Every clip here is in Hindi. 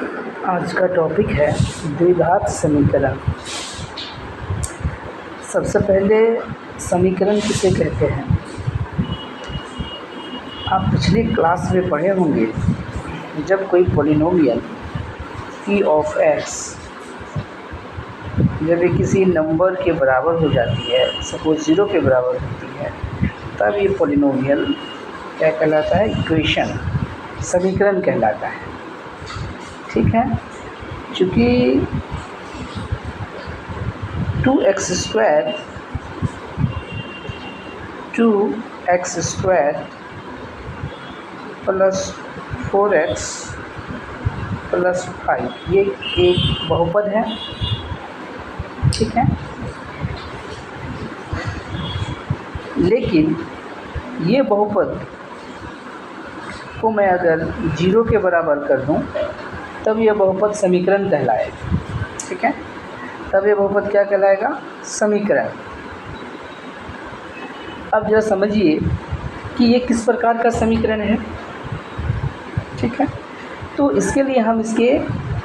आज का टॉपिक है द्विघात समीकरण। सबसे पहले समीकरण किसे कहते हैं? आप पिछली क्लास में पढ़े होंगे, जब कोई पॉलिनोमियल p ऑफ x जब ये किसी नंबर के बराबर हो जाती है, सपोज 0 के बराबर होती है, तब ये पॉलिनोमियल क्या कहलाता है? इक्वेशन, समीकरण कहलाता है। ठीक है, चूँकि 2x² प्लस 4x प्लस 5 ये एक बहुपद है। ठीक है, लेकिन ये बहुपद को मैं अगर 0 के बराबर कर दूं, तब यह बहुपद समीकरण कहलाएगा। ठीक है, तब यह बहुपद क्या कहलाएगा? समीकरण। अब जरा समझिए कि ये किस प्रकार का समीकरण है। ठीक है, तो इसके लिए हम इसके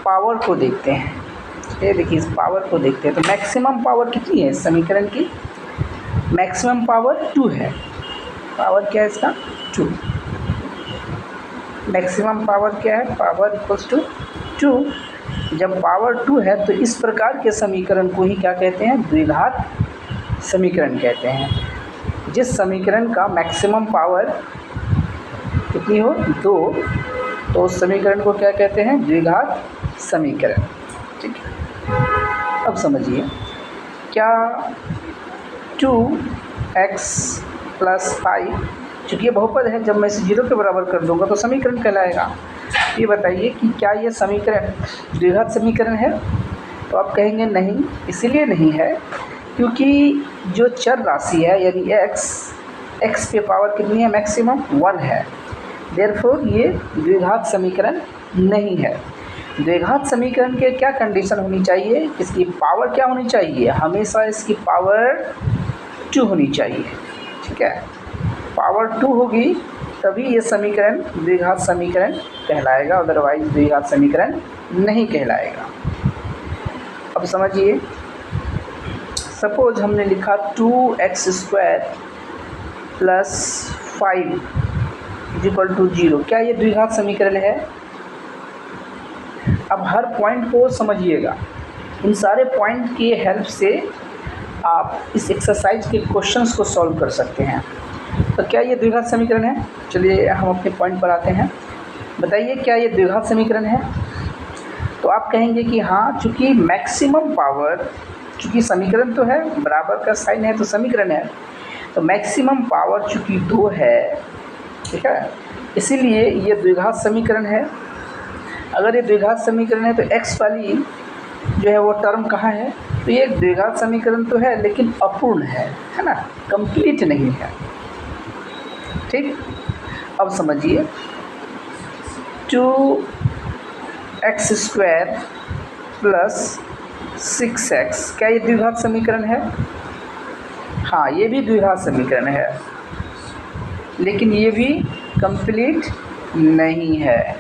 पावर को देखते हैं। ये देखिए, इस पावर को देखते हैं तो मैक्सिमम पावर कितनी है इस समीकरण की? मैक्सिमम पावर 2 है। पावर क्या है इसका? 2। मैक्सिमम पावर क्या है? Power equals to 2। जब पावर 2 है तो इस प्रकार के समीकरण को ही क्या कहते हैं? द्विघात समीकरण कहते हैं। जिस समीकरण का मैक्सिमम पावर कितनी हो? 2, तो उस समीकरण को क्या कहते हैं? द्विघात समीकरण। ठीक है, अब समझिए, क्या 2x प्लस 5, चूँकि ये बहुपद है, जब मैं इसे 0 के बराबर कर दूंगा तो समीकरण कहलाएगा। ये बताइए कि क्या ये समीकरण द्विघात समीकरण है? तो आप कहेंगे नहीं, इसलिए नहीं है क्योंकि जो चर राशि है यानी x पे पावर कितनी है? मैक्सिमम 1 है। देयरफॉर ये द्विघात समीकरण नहीं है। द्विघात समीकरण के क्या कंडीशन होनी चाहिए? इसकी पावर क्या होनी चाहिए? हमेशा इसकी पावर 2 होनी चाहिए। ठीक है, पावर 2 होगी तभी ये समीकरण द्विघात समीकरण कहलाएगा, अदरवाइज द्विघात समीकरण नहीं कहलाएगा। अब समझिए, सपोज हमने लिखा 2x² प्लस 5 इक्वल टू 0। क्या ये द्विघात समीकरण है? अब हर पॉइंट को समझिएगा। इन सारे पॉइंट की हेल्प से आप इस एक्सरसाइज के क्वेश्चंस को सॉल्व कर सकते हैं। तो क्या ये द्विघात समीकरण है? चलिए हम अपने पॉइंट पर आते हैं। बताइए, क्या ये द्विघात समीकरण है? तो आप कहेंगे कि हाँ, चूँकि मैक्सिमम पावर, चूँकि समीकरण तो है, बराबर का साइन है तो समीकरण है, तो मैक्सिमम पावर चूँकि 2 है, ठीक है, इसीलिए ये द्विघात समीकरण है। अगर ये द्विघात समीकरण है तो x वाली जो है वो टर्म कहाँ है? तो ये एक द्विघात समीकरण तो है लेकिन अपूर्ण है ना, कंप्लीट नहीं है। ठीक, अब समझिए, 2x² प्लस 6x, क्या ये द्विघात समीकरण है? हाँ, ये भी द्विघात समीकरण है, लेकिन ये भी कंप्लीट नहीं है।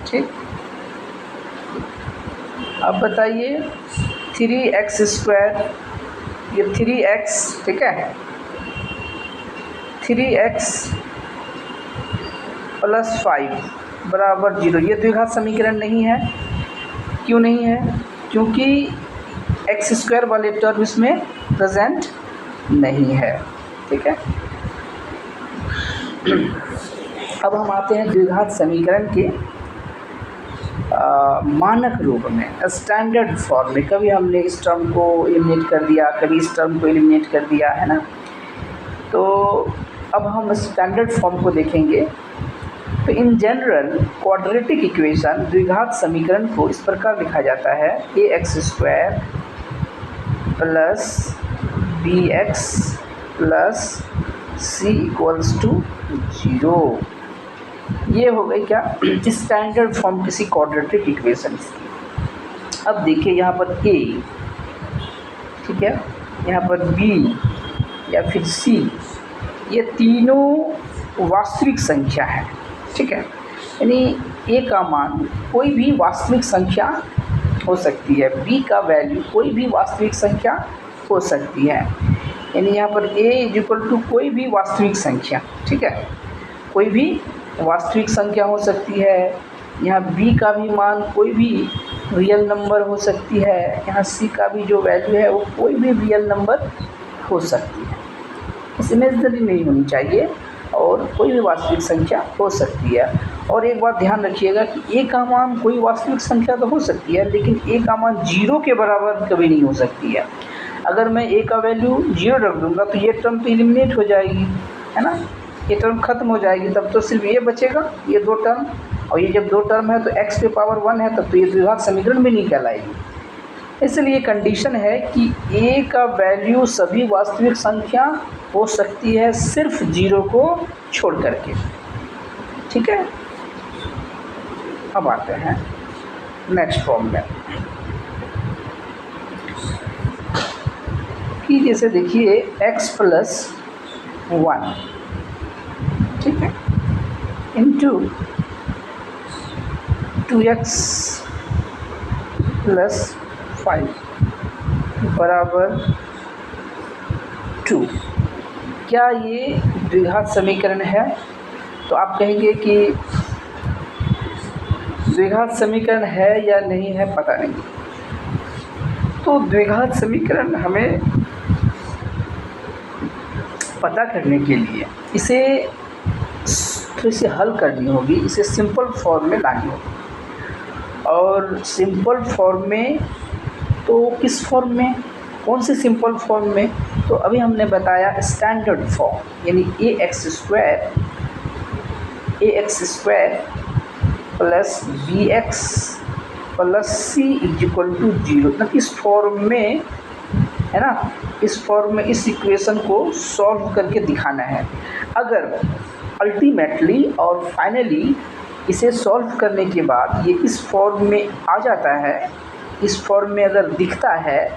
ठीक, अब बताइए, 3x², ये 3x, ठीक है, 3x प्लस 5 बराबर 0, ये द्विघात समीकरण नहीं है। क्यों नहीं है? क्योंकि x² वाले टर्म इसमें प्रेजेंट नहीं है। ठीक है, अब हम आते हैं द्विघात समीकरण के मानक रूप में, स्टैंडर्ड फॉर्म में। कभी हमने इस टर्म को एलिमिनेट कर दिया, कभी इस टर्म को एलिमिनेट कर दिया, है ना। तो अब हम स्टैंडर्ड फॉर्म को देखेंगे। तो इन जनरल क्वाड्रेटिक इक्वेशन, द्विघात समीकरण को इस प्रकार लिखा जाता है: ax² plus bx plus c equals to 0। ये हो गई क्या? स्टैंडर्ड फॉर्म किसी क्वाड्रेटिक इक्वेशन की। अब देखिए, यहाँ पर a, ठीक है, यहाँ पर b या फिर c, ये तीनों वास्तविक संख्या है। ठीक है, यानी ए का मान कोई भी वास्तविक संख्या हो सकती है, बी का वैल्यू कोई भी वास्तविक संख्या हो सकती है। यानी यहाँ पर ए इज इक्वल टू कोई भी वास्तविक संख्या, ठीक है, कोई भी वास्तविक संख्या हो सकती है। यहाँ बी का भी मान कोई भी रियल नंबर हो सकती है। यहाँ सी का भी जो वैल्यू है वो कोई भी रियल नंबर हो सकती है, इस इमेजिनरी नहीं होनी चाहिए, और कोई भी वास्तविक संख्या हो सकती है। और एक बात ध्यान रखिएगा कि ए का मान कोई वास्तविक संख्या तो हो सकती है, लेकिन ए का मान 0 के बराबर कभी नहीं हो सकती है। अगर मैं ए का वैल्यू 0 रख दूँगा तो ये टर्म तो एलिमिनेट हो जाएगी, है ना, ये टर्म खत्म हो जाएगी, तब तो सिर्फ ये बचेगा, ये 2 टर्म। और ये जब 2 टर्म है तो x पे पावर 1 है, तब तो ये द्विघात समीकरण भी नहीं कहलाएगी। इसलिए कंडीशन है कि a का वैल्यू सभी वास्तविक संख्या हो सकती है, सिर्फ 0 को छोड़ करके, ठीक है। अब आते हैं नेक्स्ट फॉर्म में कि जैसे देखिए x प्लस 1, ठीक है, इंटू 2x प्लस 5 बराबर 2। क्या ये द्विघात समीकरण है? तो आप कहेंगे कि द्विघात समीकरण है या नहीं है पता नहीं। तो द्विघात समीकरण हमें पता करने के लिए इसे थोड़ी सी हल करनी होगी, इसे सिंपल फॉर्म में लानी होगी। और सिंपल फॉर्म में तो किस फॉर्म में, कौन से सिंपल फॉर्म में? तो अभी हमने बताया स्टैंडर्ड फॉर्म, यानी ax square plus bx plus c is equal to 0। मतलब इस फॉर्म में, है ना, इस फॉर्म में इस इक्वेशन को सॉल्व करके दिखाना है। अगर अल्टीमेटली और फाइनली इसे सॉल्व करने के बाद ये इस फॉर्म में आ जाता है, इस फॉर्म में अगर दिखता है,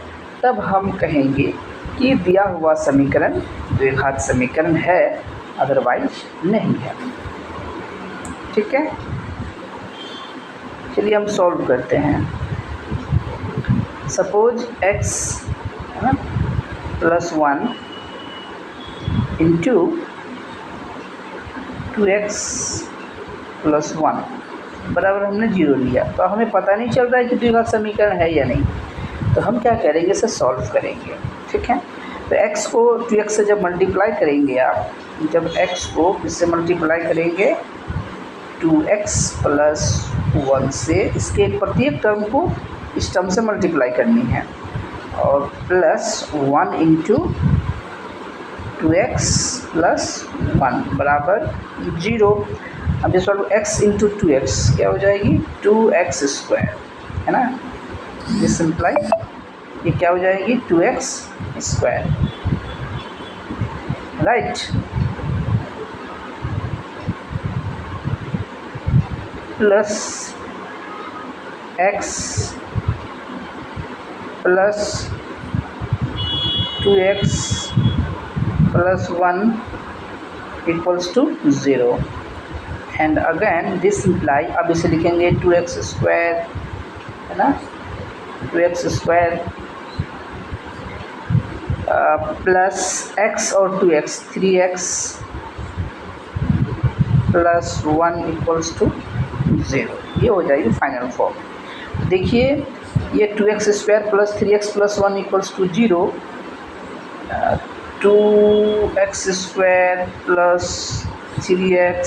तब हम कहेंगे कि दिया हुआ समीकरण द्विघात समीकरण है, अदरवाइज नहीं है, ठीक है। चलिए हम सॉल्व करते हैं। सपोज x है ना प्लस 1 इंटू 2x प्लस 1 बराबर हमने 0 लिया। तो हमें पता नहीं चल रहा है कि द्विघात समीकरण है या नहीं, तो हम क्या करेंगे, इसे सॉल्व करेंगे, ठीक है। तो x को 2x से जब मल्टीप्लाई करेंगे आप, जब x को इससे मल्टीप्लाई करेंगे 2x प्लस 1 से, इसके प्रत्येक टर्म को इस टर्म से मल्टीप्लाई करनी है, और प्लस 1 इंटू 2x प्लस 1 बराबर 0। अब जिस पर x इंटू 2x क्या हो जाएगी, 2x स्क्वायर, है ना, दिस सिंप्लाई ये क्या हो जाएगी, 2x square, right. Plus x plus 2x plus 1 equals to 0, and again this imply, अब इसे लिखेंगे 2x स्क्वायर, है ना, 2x स्क्वायर प्लस x और 2x 3x plus 1 equals to 0। ये हो जाएगी फाइनल फॉर्म। देखिए ये 2x square plus 3x plus 1 equals to 0, 2x square plus 3x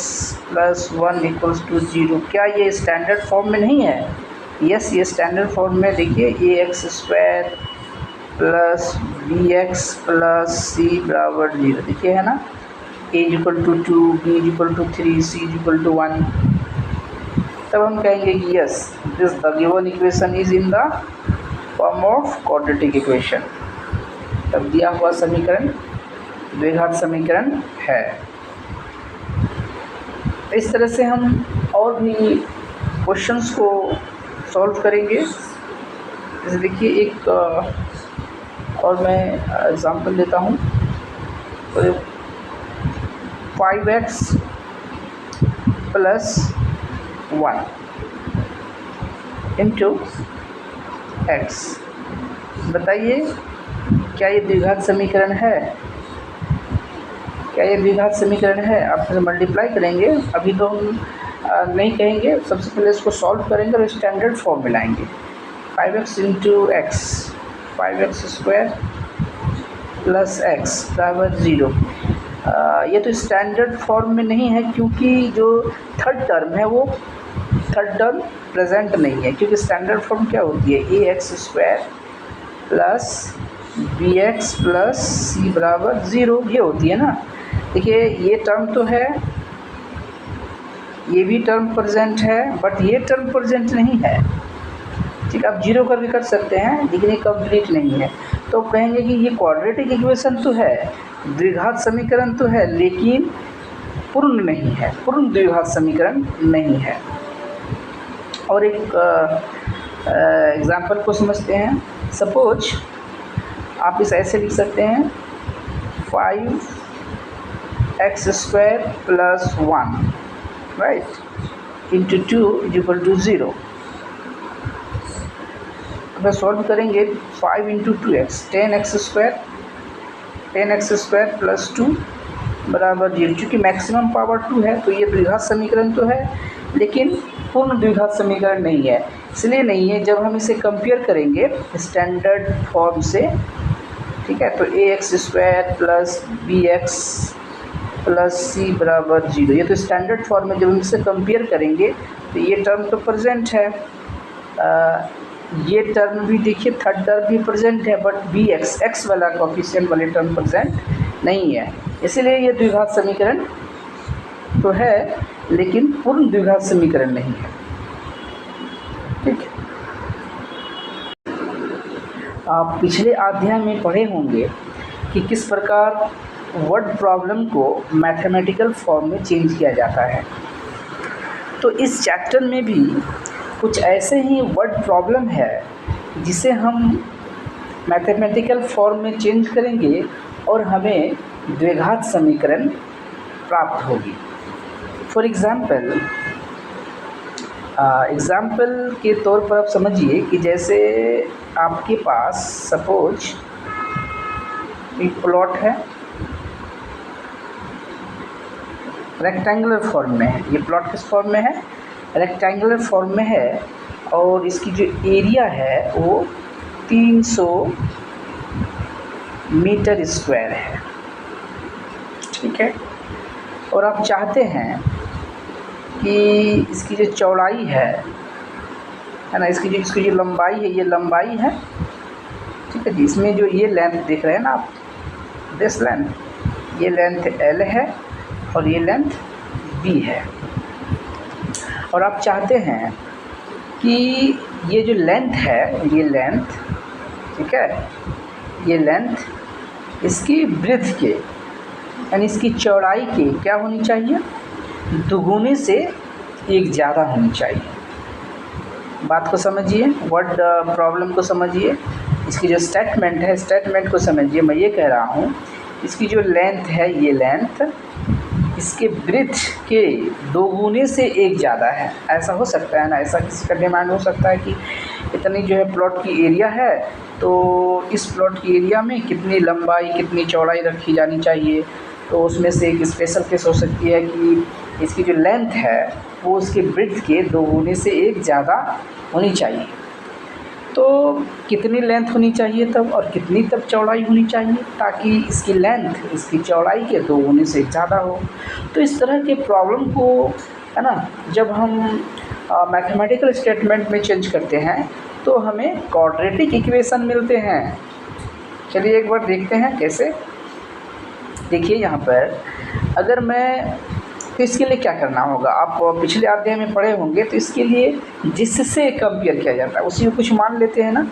plus 1 equals to 0, क्या ये स्टैंडर्ड फॉर्म में नहीं है? यस, ये स्टैंडर्ड फॉर्म में। देखिए ax square plus bx plus c बराबर 0, देखिए है ना, a equal to 2, b equal to 3, c equal to 1। तब हम कहेंगे कि yes this the given equation is in the form of quadratic equation. तब दिया हुआ समीकरण द्विघात समीकरण है। इस तरह से हम और भी क्वेश्चंस को सॉल्व करेंगे। जैसे देखिए एक और मैं एग्जांपल देता हूँ, तो 5x प्लस 1 इंटू एक्स। बताइए क्या ये द्विघात समीकरण है? क्या ये द्विघात समीकरण है? आप फिर मल्टीप्लाई करेंगे। अभी तो हम नहीं कहेंगे, सबसे पहले इसको सॉल्व करेंगे और स्टैंडर्ड फॉर्म में लाएंगे। 5x into x, 5x² plus x बराबर 0। ये तो स्टैंडर्ड फॉर्म में नहीं है क्योंकि जो थर्ड टर्म है वो थर्ड टर्म प्रेजेंट नहीं है, क्योंकि स्टैंडर्ड फॉर्म क्या होती है, ax² plus bx plus c बराबर 0, ये होती है ना। देखिए ये टर्म तो है, ये भी टर्म प्रेजेंट है, बट ये टर्म प्रेजेंट नहीं है। ठीक, आप 0 कर भी कर सकते हैं लेकिन ये कंप्लीट नहीं है। तो कहेंगे कि ये क्वाड्रेटिक इक्वेशन तो है, द्विघात समीकरण तो है, लेकिन पूर्ण नहीं है, पूर्ण द्विघात समीकरण नहीं है। और एक एग्जाम्पल को समझते हैं। सपोज आप इसे ऐसे लिख सकते हैं, 5x² plus 1 right into 2 is equal to 0। अगर सॉल्व करेंगे 5 इंटू 2x, 10x² प्लस 2 बराबर 0। चूँकि मैक्सिमम पावर 2 है तो ये द्विघात समीकरण तो है लेकिन पूर्ण द्विघात समीकरण नहीं है। इसलिए नहीं है, जब हम इसे कंपेयर करेंगे स्टैंडर्ड फॉर्म से, ठीक है, तो ax² plus bx plus c बराबर 0, ये तो स्टैंडर्ड फॉर्म में जब हम इसे कंपेयर करेंगे तो ये टर्म तो प्रेजेंट है, ये टर्म भी देखिए थर्ड टर्म भी प्रेजेंट है, बट bx x वाला कोफिशिएंट वाले टर्म प्रेजेंट नहीं है। इसलिए ये द्विघात समीकरण तो है लेकिन पूर्ण द्विघात समीकरण नहीं है। ठीक है, आप पिछले अध्याय में पढ़े होंगे कि किस प्रकार वर्ड प्रॉब्लम को मैथमेटिकल फॉर्म में चेंज किया जाता है। तो इस चैप्टर में भी कुछ ऐसे ही वर्ड प्रॉब्लम है जिसे हम मैथमेटिकल फॉर्म में चेंज करेंगे और हमें द्विघात समीकरण प्राप्त होगी। फॉर एग्ज़ाम्पल के तौर पर आप समझिए कि जैसे आपके पास सपोज एक प्लॉट है, रेक्टेंगुलर फॉर्म में है। ये प्लॉट किस फॉर्म में है? रेक्टेंगुलर फॉर्म में है, और इसकी जो एरिया है वो 300 मीटर स्क्वायर है। ठीक है, और आप चाहते हैं कि इसकी जो चौड़ाई है ना, इसकी जो लंबाई है, ये लंबाई है, ठीक है जी। इसमें जो ये लेंथ देख रहे हैं ना आप, दिस लेंथ, ये लेंथ L है और ये लेंथ B है। और आप चाहते हैं कि ये जो लेंथ है, ये लेंथ, ठीक है, ये लेंथ इसकी ब्रेड्थ के यानी इसकी चौड़ाई के क्या होनी चाहिए, दुगुने से एक ज़्यादा होनी चाहिए। बात को समझिए, वर्ड प्रॉब्लम को समझिए, इसकी जो स्टेटमेंट है, स्टेटमेंट को समझिए। मैं ये कह रहा हूँ इसकी जो लेंथ है, ये लेंथ इसके ब्रेड्थ के दोगुने से एक ज़्यादा है। ऐसा हो सकता है ना, ऐसा किसी का डिमांड हो सकता है कि इतनी जो है प्लॉट की एरिया है, तो इस प्लॉट की एरिया में कितनी लंबाई कितनी चौड़ाई रखी जानी चाहिए। तो उसमें से एक स्पेशल केस हो सकती है कि इसकी जो लेंथ है वो उसके ब्रेड्थ के दोगुने से एक ज़्यादा होनी चाहिए। तो कितनी लेंथ होनी चाहिए तब, और कितनी तब चौड़ाई होनी चाहिए, ताकि इसकी लेंथ इसकी चौड़ाई के दोगुने से ज़्यादा हो। तो इस तरह के प्रॉब्लम को, है ना, जब हम मैथमेटिकल स्टेटमेंट में चेंज करते हैं तो हमें क्वाड्रेटिक इक्वेशन मिलते हैं। चलिए एक बार देखते हैं कैसे। देखिए यहाँ पर अगर मैं, तो इसके लिए क्या करना होगा, आप पिछले अध्याय में पढ़े होंगे। तो इसके लिए जिससे कंपेयर किया जाता है उसी को कुछ मान लेते हैं ना।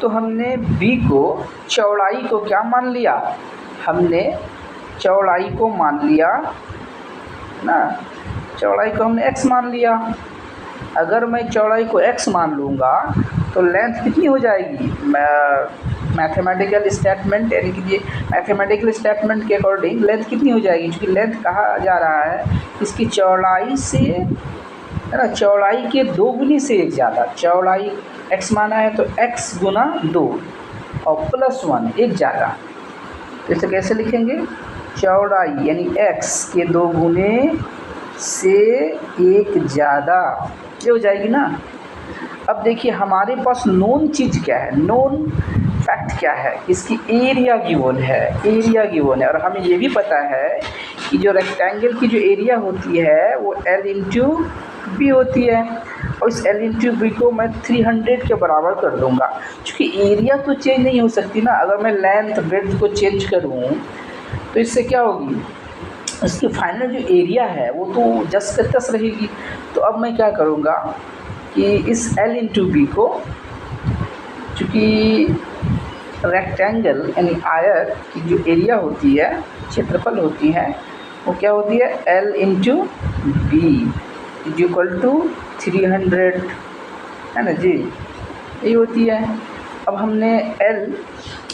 तो हमने b को, चौड़ाई को क्या मान लिया, हमने चौड़ाई को मान लिया ना, चौड़ाई को हमने x मान लिया। अगर मैं चौड़ाई को x मान लूँगा तो लेंथ कितनी हो जाएगी, मैथमेटिकल स्टेटमेंट यानी कि ये मैथमेटिकल स्टेटमेंट के अकॉर्डिंग लेंथ कितनी हो जाएगी, क्योंकि लेंथ कहा जा रहा है इसकी चौड़ाई से है ना, चौड़ाई के 2 गुनी से 1 ज़्यादा। चौड़ाई x माना है तो x गुना 2 और प्लस 1 1 ज़्यादा। तो इसे कैसे लिखेंगे? चौड़ाई यानी x के 2 गुने से 1 ज़्यादा, ये हो जाएगी ना। अब देखिए हमारे पास नोन चीज़ क्या है, नोन फैक्ट क्या है, इसकी एरिया गिवन है, एरिया गिवन है। और हमें ये भी पता है कि जो रेक्टेंगल की जो एरिया होती है वो L इंटू बी होती है, और इस L इंटू बी को मैं 300 के बराबर कर दूंगा। क्योंकि एरिया तो चेंज नहीं हो सकती ना, अगर मैं लेंथ ब्रेड्थ को चेंज करूँ तो इससे क्या होगी, इसकी फाइनल जो एरिया है वो तो जस का तस रहेगी। तो अब मैं क्या करूँगा कि इस L इंटू बी को, चूँकि रेक्टेंगल यानी आयत की जो एरिया होती है, क्षेत्रफल होती है, वो क्या होती है L into B is equal to 300, है ना जी, यही होती है। अब हमने L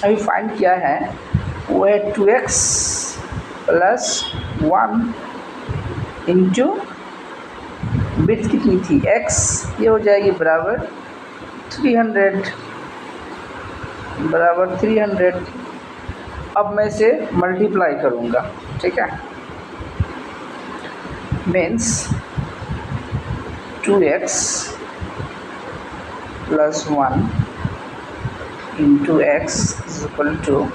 अभी फाइंड किया है, वो है 2x प्लस 1 इंटू विड्थ कितनी थी x, ये हो जाएगी बराबर 300, बराबर 300। अब मैं इसे मल्टीप्लाई करूँगा, ठीक है, means 2x plus 1 into x is equal to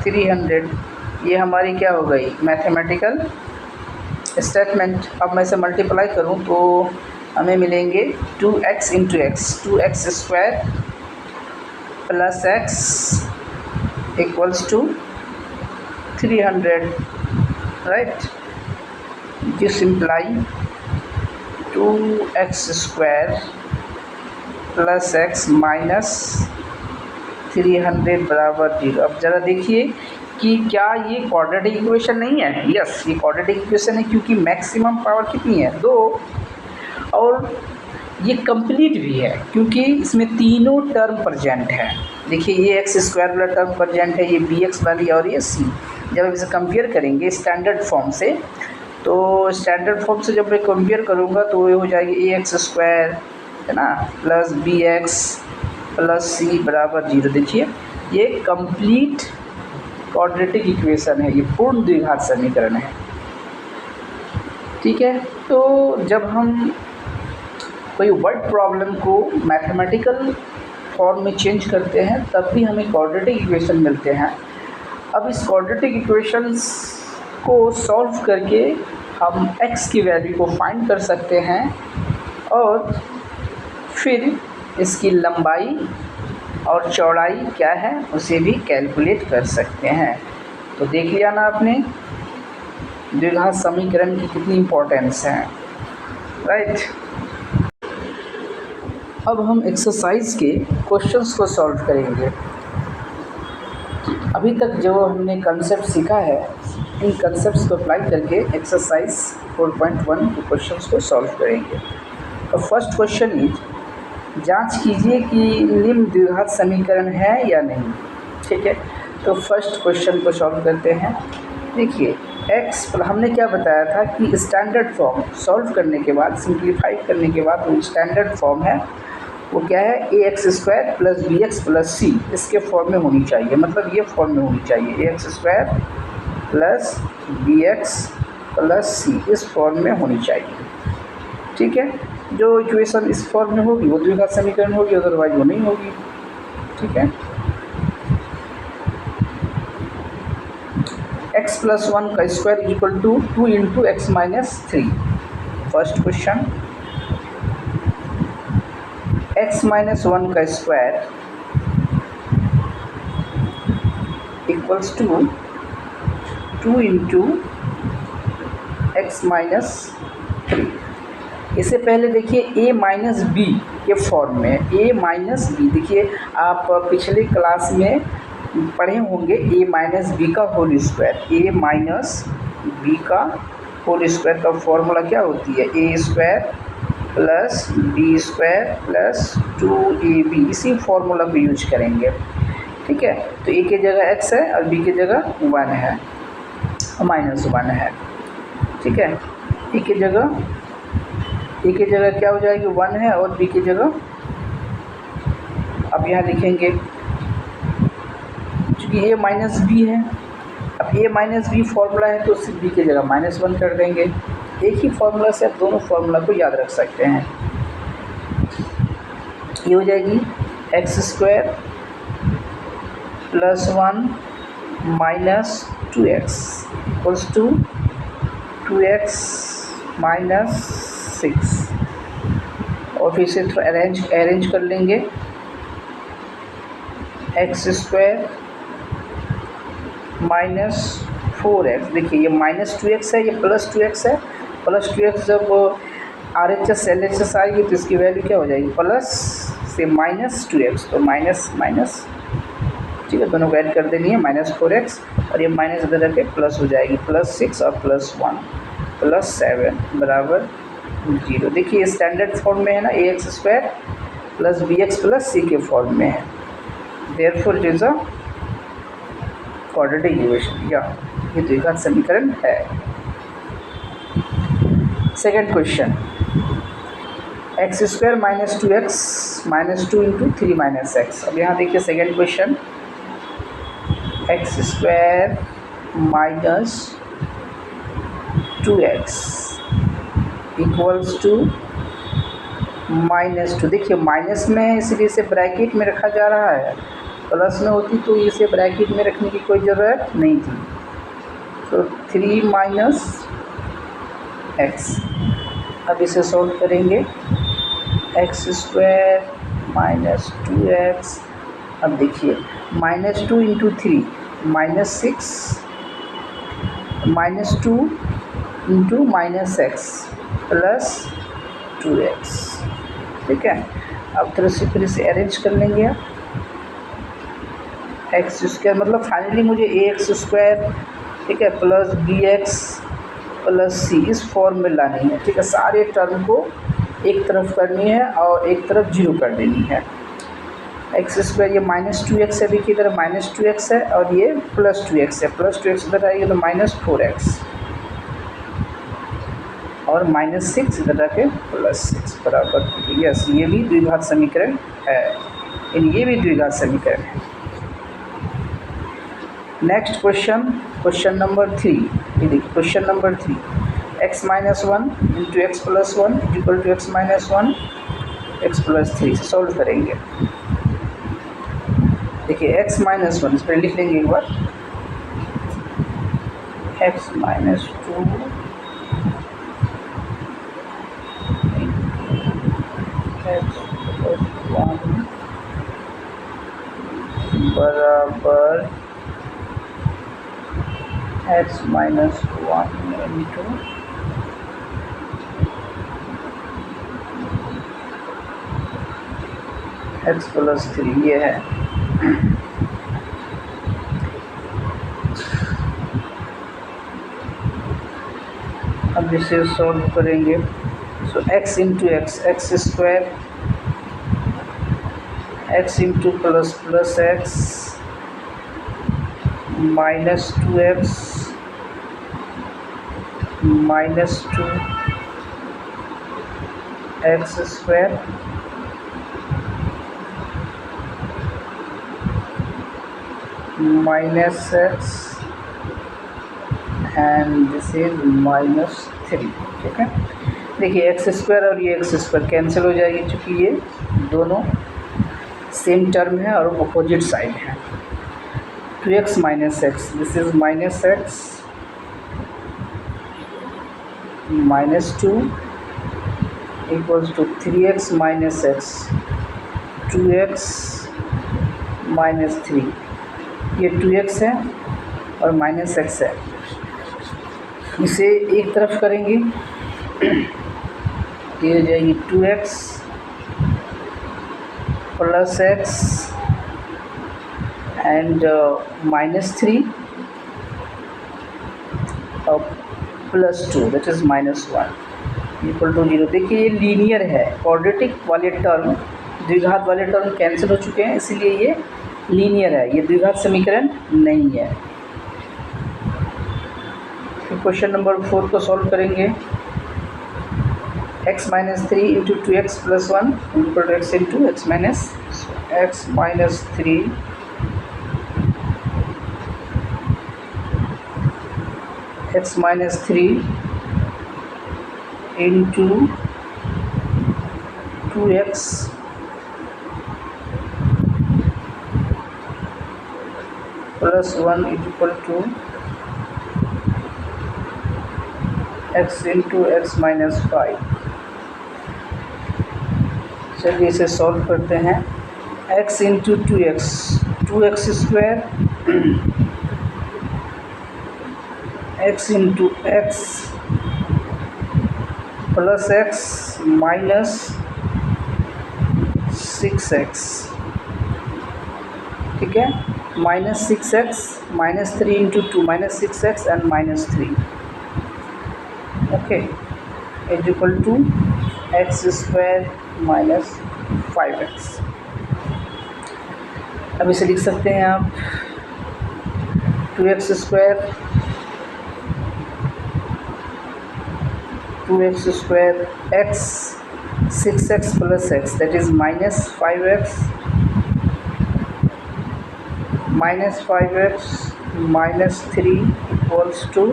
300। ये हमारी क्या हो गई, मैथमेटिकल स्टेटमेंट। अब मैं इसे मल्टीप्लाई करूँ तो हमें मिलेंगे 2x into x, 2x square plus x equals to 300, right. This imply 2x square plus x minus 300 बराबर 0। अब ज़रा देखिए कि क्या ये क्वाड्रेटिक इक्वेशन नहीं है? यस, ये क्वाड्रेटिक इक्वेशन है, क्योंकि मैक्सिमम पावर कितनी है, 2, और ये कंप्लीट भी है क्योंकि इसमें तीनों टर्म प्रेजेंट है। देखिए ये एक्स स्क्वायर वाला टर्म प्रेजेंट है, ये बी एक्स वाली और ये सी। जब इसे कंपेयर करेंगे स्टैंडर्ड फॉर्म से, तो स्टैंडर्ड फॉर्म से जब मैं कंपेयर करूँगा तो ये हो जाएगी ए एक्स स्क्वायर, है ना, प्लस बी एक्स प्लस सी बराबर 0। देखिए ये कंप्लीट क्वाड्रेटिक इक्वेशन है, ये पूर्ण द्विघात समीकरण है, ठीक है। तो जब हम कोई वर्ड प्रॉब्लम को मैथमेटिकल फॉर्म में चेंज करते हैं तब भी हमें क्वाड्रेटिक इक्वेशन मिलते हैं। अब इस क्वाड्रेटिक इक्वेशंस को सॉल्व करके हम x की वैल्यू को फाइंड कर सकते हैं और फिर इसकी लंबाई और चौड़ाई क्या है उसे भी कैलकुलेट कर सकते हैं। तो देख लिया ना आपने द्विघात समीकरण की कितनी इम्पोर्टेंस है, राइट। अब हम एक्सरसाइज के क्वेश्चंस को सॉल्व करेंगे। अभी तक जो हमने कंसेप्ट सीखा है, इन कंसेप्ट्स को अप्लाई करके एक्सरसाइज 4.1 के क्वेश्चंस को सॉल्व करेंगे। तो फर्स्ट क्वेश्चन इज, जांच कीजिए कि निम्न द्विघात समीकरण है या नहीं, ठीक है। तो फर्स्ट क्वेश्चन को सॉल्व करते हैं। देखिए x, हमने क्या बताया था कि स्टैंडर्ड फॉर्म सॉल्व करने के बाद, सिंप्लीफाई करने के बाद वो स्टैंडर्ड फॉर्म है वो क्या है, a x square plus b x plus c, इसके फॉर्म में होनी चाहिए, मतलब ये फॉर्म में होनी चाहिए, a x square plus b x plus c, इस फॉर्म में होनी चाहिए, ठीक है। जो इक्वेशन इस फॉर्म में होगी वो द्विघात समीकरण होगी, अदरवाइज वो नहीं होगी, ठीक है। x प्लस 1 का square is equal to 2 into x minus 3। First question, x minus 1 का square equals to 2 into x minus 3। इससे पहले देखिए a माइनस बी के फॉर्म में, a माइनस बी, देखिए आप पिछले क्लास में पढ़े होंगे a माइनस बी का whole square, a minus B का होल स्क्वायर का फॉर्मूला क्या होती है, a square plus B square plus 2ab, इसी फॉर्मूला को यूज करेंगे, ठीक है। तो a की जगह x है और b की जगह 1 है, माइनस 1 है, ठीक है। a की जगह ए की जगह क्या हो जाएगी 1 है और बी की जगह अब यहाँ लिखेंगे चूँकि ए माइनस बी है। अब ए माइनस बी फॉर्मूला है तो सिर्फ बी की जगह -1 कर देंगे। एक ही फॉर्मूला से आप दोनों फॉर्मूला को याद रख सकते हैं। ये हो जाएगी x² + 1 - 2x = 2x - 6 और फिर से थोड़ा अरेंज कर लेंगे। x² - 4x, देखिए ये -2x है, ये +2x है। +2x जब RHS LHS आएगी तो इसकी वैल्यू क्या हो जाएगी प्लस से -2x, तो माइनस ठीक है, दोनों को ऐड कर देनी है -4x और ये माइनस इधर रख के प्लस हो जाएगी +6 और +1 +7 बराबर 0। देखिए ये स्टैंडर्ड फॉर्म में है ना, ax² + bx + c के फॉर्म में है। Therefore it is a quadratic equation, या ये द्विघात समीकरण है। Second question, x² - 2x - 2 × 3 - x। अब यहाँ देखिए सेकंड क्वेश्चन, x² - 2x = -2। देखिए माइनस में है इसलिए इसे ब्रैकेट में रखा जा रहा है, प्लस में होती तो इसे ब्रैकेट में रखने की कोई ज़रूरत नहीं थी। तो 3 - x, अब इसे सॉल्व करेंगे। x² - 2x, अब देखिए -2 × 3 -6 -2 × -x + 2x, ठीक है। अब थोड़ा सी फिर इसे अरेंज कर लेंगे। x² मतलब फाइनली मुझे ax², ठीक है, + bx + c इस फॉर्म में लानी है, ठीक है। सारे टर्म को एक तरफ करनी है और एक तरफ 0 कर देनी है। x² ये -2x है, देखिए इधर -2x है और ये +2x है, +2x इधर आएगी तो -4x और -6 इधर आके +6 बराबर, यस ये भी द्विघात समीकरण है, ये भी द्विघात समीकरण है। नेक्स्ट क्वेश्चन नंबर 3, ये देखिए question number 3, x - 1 × x + 1 = x - 1 x + 3 से सॉल्व करेंगे। देखिए x - 1 इस पर लिख लेंगे एक बार, x - 2 x + 1 बराबर x - 1 × x + 3, ये है। अब इसे सॉल्व करेंगे। सो x × x, x² x × ++ x -2x -2 x² -x and this is -3, ठीक है। देखिए x² और ये x² कैंसिल हो जाएगी क्योंकि ये दोनों सेम टर्म है और अपोजिट साइड है। 2x - x, this is -x -2 = 3x - x 2x -3, ये 2x है और -x है, इसे एक तरफ करेंगे, ये हो जाएगी 2x + x एंड -3 और +2 दैट इज़ -1 = 0। देखिए ये लीनियर है, क्वाड्रेटिक वाले टर्म द्विघात वाले टर्म कैंसिल हो चुके हैं, इसीलिए ये लीनियर है, ये द्विघात समीकरण नहीं है। फिर क्वेश्चन नंबर 4 को सॉल्व करेंगे। x minus 3 into 2x plus 1 equal to x into x minus 3 x minus 3 into 2x plus 1 equal to x into x minus 5। चलिए इसे सॉल्व करते हैं। x into 2x, 2x square x into x plus x minus 6x, ठीक है, minus 6x minus 3 into 2 minus 6x and minus 3, okay, is equal to x square minus 5x। अब इसे लिख सकते हैं आप 2x square x 6x plus x that is minus 5x minus 3 equals to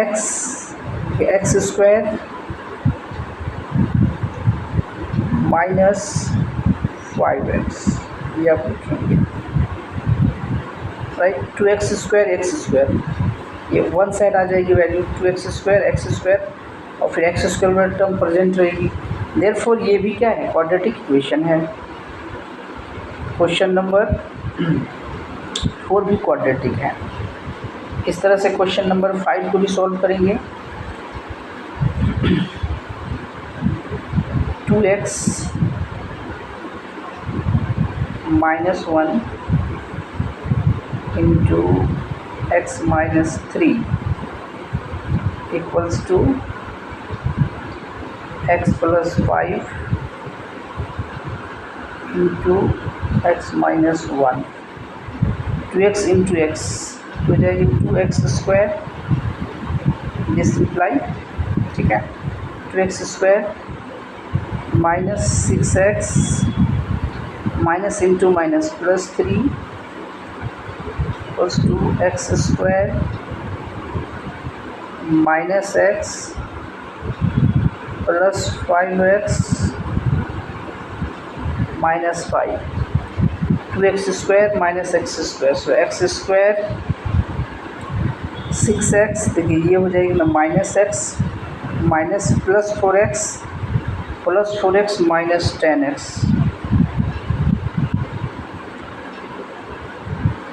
x square minus 5x, ये आप लिखेंगे, right. 2x square x square, ये वन साइड आ जाएगी value 2x square x square और फिर एक्स स्क्वायर में टर्म प्रेजेंट रहेगी, देयरफॉर ये भी क्या है, क्वाड्रेटिक इक्वेशन है। क्वेश्चन नंबर 4 भी क्वाड्रेटिक है। इस तरह से क्वेश्चन नंबर 5 को भी सॉल्व करेंगे। 2x minus 1 into x minus 3 equals to x plus 5 into x minus 1, 2x into x हो जाएगी 2x स्क्वायर, दिस इम्प्लाई, ठीक है, 2x square minus 6x minus into minus plus 3 equals to x square minus x plus 5x minus 5, 2x square minus x square, so x square 6x, देखिए ये हो जाएगी ना minus x minus plus 4x minus 10x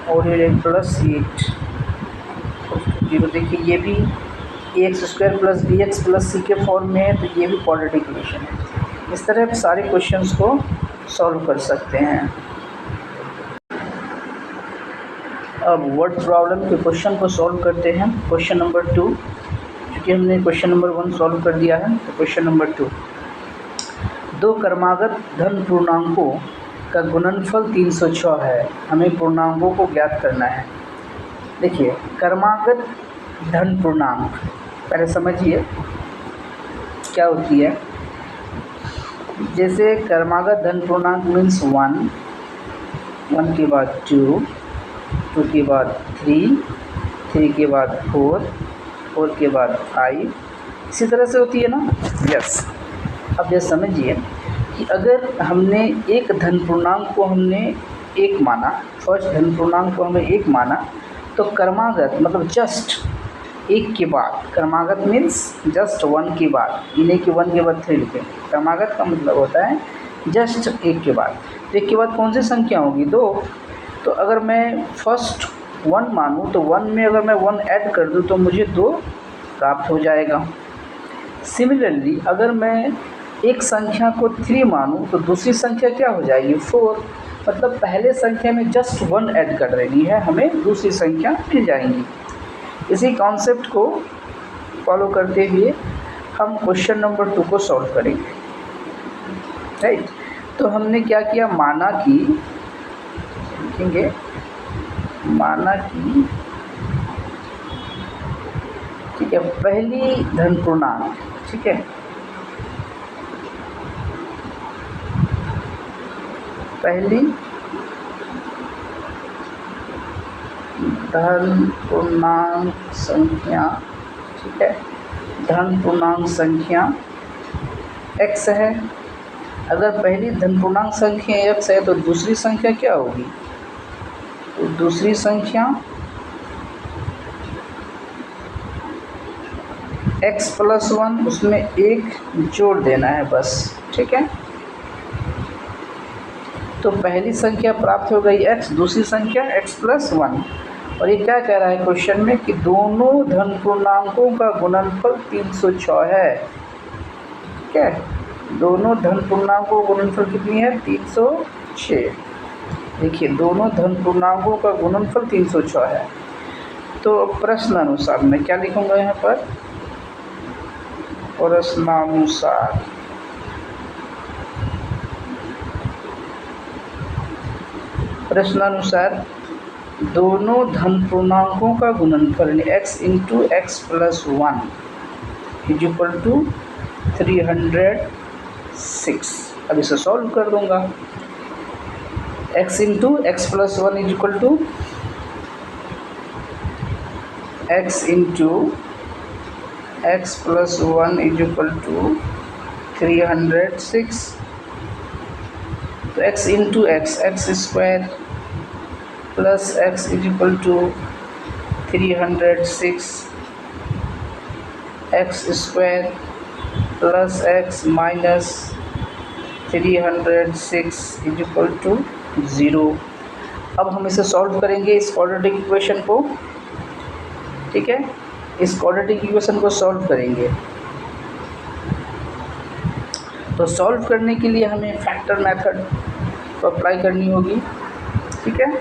और ये प्लस 8 जीरो। देखिए ये भी ax square plus bx plus c के फॉर्म में है, तो ये भी क्वाड्रेटिक इक्वेशन है। इस तरह आप सारे क्वेश्चंस को सॉल्व कर सकते हैं। अब वर्ड प्रॉब्लम के क्वेश्चन को सॉल्व करते हैं। क्वेश्चन नंबर 2, क्योंकि हमने क्वेश्चन नंबर 1 सॉल्व कर दिया है, तो क्वेश्चन नंबर 2, दो क्रमागत धन पूर्णांकों का गुणनफल 306 है, हमें पूर्णांकों को ज्ञात करना है। देखिए क्रमागत धन पूर्णांक पहले समझिए क्या होती है। जैसे क्रमागत धन पूर्णांक मीन्स 1 के बाद 2 के बाद 3 के बाद 4 के बाद 5, इसी तरह से होती है ना, यस। अब ये समझिए कि अगर हमने एक धन पूर्णांक को हमने एक माना, फर्स्ट धन पूर्णांक को हमें एक माना, तो क्रमागत मतलब जस्ट एक के बाद, क्रमागत मीन्स जस्ट 1 के बाद, इन्हें कि 1 के बाद 3 लिखें। क्रमागत का मतलब होता है जस्ट एक के बाद। तो एक के बाद कौन सी संख्या होगी, 2। तो अगर मैं फर्स्ट 1 मानूँ तो 1 में अगर मैं 1 ऐड कर दूँ तो मुझे 2 प्राप्त हो जाएगा। सिमिलरली अगर मैं एक संख्या को 3 मानूँ तो दूसरी संख्या क्या हो जाएगी, 4। मतलब पहले संख्या में जस्ट 1 ऐड कर देनी है, हमें दूसरी संख्या मिल जाएंगी। इसी कॉन्सेप्ट को फॉलो करते हुए हम क्वेश्चन नंबर 2 को सॉल्व करेंगे, राइट। तो हमने क्या किया, माना कि, ठीक है, पहली धन पूर्णांक, ठीक है, पहली धन पूर्णांक संख्या, ठीक है, धन पूर्णांक संख्या x है। अगर पहली धन पूर्णांक संख्या x है तो दूसरी संख्या क्या होगी? तो दूसरी संख्या x + 1, उसमें एक जोड़ देना है बस, ठीक है। तो पहली संख्या प्राप्त हो गई x, दूसरी संख्या x + 1। और ये क्या कह रहा है क्वेश्चन में कि दोनों धन पूर्णांकों का गुणनफल 306 है, ठीक है। दोनों धन पूर्णांकों का गुणनफल कितनी है? 306। देखिए, दोनों धन पूर्णांकों का गुणनफल 306 है। तो प्रश्नानुसार मैं क्या लिखूंगा यहाँ पर? प्रश्नानुसार दोनों धन पूर्णांकों का गुणनफल x × x + 1 = 306। अब इसे सॉल्व कर दूंगा। x × x + 1 = x × x + 1 = 306। तो x × x, x² + x = 306, x² + x - 306 = 0। अब हम इसे सॉल्व करेंगे, इस क्वाड्रेटिक इक्वेशन को, ठीक है। इस क्वाड्रेटिक इक्वेशन को सॉल्व करेंगे। तो सॉल्व करने के लिए हमें फैक्टर मेथड को अप्लाई करनी होगी, ठीक है।